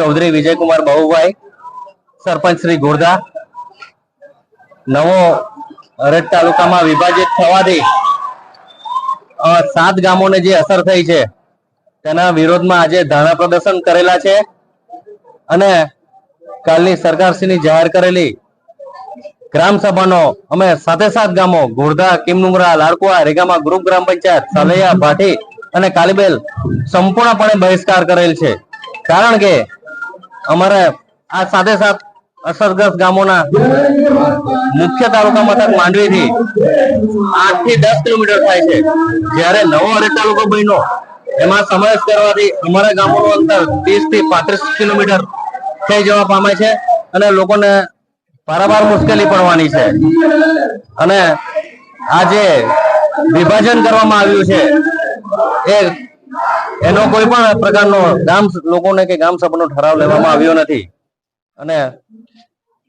चौधरी विजयकुमार बाबूभाई सरपंच श्री घोड़दा नवो हरेट तालुका में विभाजित थवाथी 7 गामोने जे असर थई छे तेना विरोधमां आजे धरना प्रदर्शन करेला छे अने कालनी सरकारश्रीनी जाहेर करेली ग्राम सभानो अमे साथे साथ गामो घोड़दा, किमनुंगरा, लाड़कुआ, रेगामा ग्रुप ग्राम पंचायत, सलैया, भाटी અને કાલીબેલ સંપૂર્ણપણે બહિષ્કાર કરેલ છે। કારણ કે અમારે આ સાથે સાથ અસરગ્રસ્ત ગામોના મુખ્ય તાલુકા મથક માંડવીથી 8 થી 10 કિલોમીટર થાય છે, જ્યારે નવો હરેટ તાલુકો બન્યો એમાં સમાવેશ કરવાથી અમારા ગામોનું અંતર 30 થી 35 કિલોમીટર થઈ જવા પામે છે અને લોકોને પારાવાર મુશ્કેલી પડવાની છે। અને આ જે વિભાજન કરવામાં આવ્યું છે એનો કોઈ પણ પ્રકારનો ગામ લોકોને કે ગામ સભાનો ઠરાવ લેવામાં આવ્યો નથી અને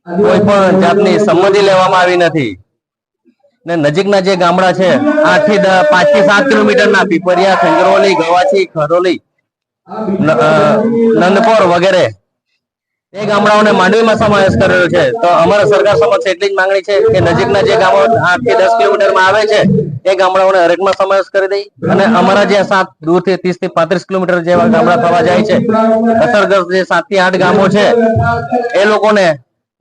કોઈ પણ જાતની સંમતિ લેવામાં આવી નથી ને નજીકના જે ગામડા છે 5 થી 7 કિલોમીટરના પીપરિયા, સંગરોલી, ગવાછી, ખરોલી, નંદપોર વગેરે એ ગામડાઓને માંડવીમાં સમાવેશ કરેલો છે। તો અમારા સરકાર સમક્ષ એટલી જ માંગણી છે કે નજીકના જે ગામો 8 થી 10 કિલોમીટરમાં આવે છે એ ગામડાઓને હરેટમાં સમાવેશ કરી દઈ અને અમારા જે 7 દૂરથી 30 થી 35 કિલોમીટર જેવા ગામડા થવા જાય છે અસરગ્રસ્ત જે 7 થી 8 ગામો છે એ લોકોને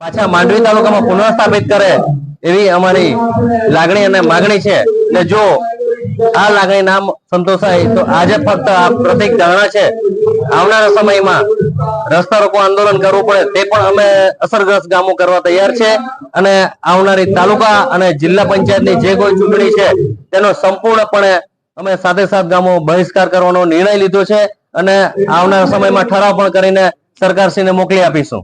પાછા માંડવી તાલુકામાં પુનઃસ્થાપિત કરે એવી અમારી લાગણી અને માંગણી છે। ને જો આ લાગણી ના સંતોષાય તો આજે ફક્ત આ પ્રતિક ધારણા છે, આવનારા સમયમાં રસ્તા રોકો આંદોલન કરવું પડે તે પણ અમે અસરગ્રસ્ત ગામો કરવા તૈયાર છે અને આવનારી તાલુકા અને જિલ્લા પંચાયતની જે કોઈ ચૂંટણી છે તેનો સંપૂર્ણપણે અમે સાથે સાથ ગામો બહિષ્કાર કરવાનો નિર્ણય લીધો છે અને આવનારા સમયમાં ઠરાવ પણ કરીને સરકારશ્રીને મોકલી આપીશું।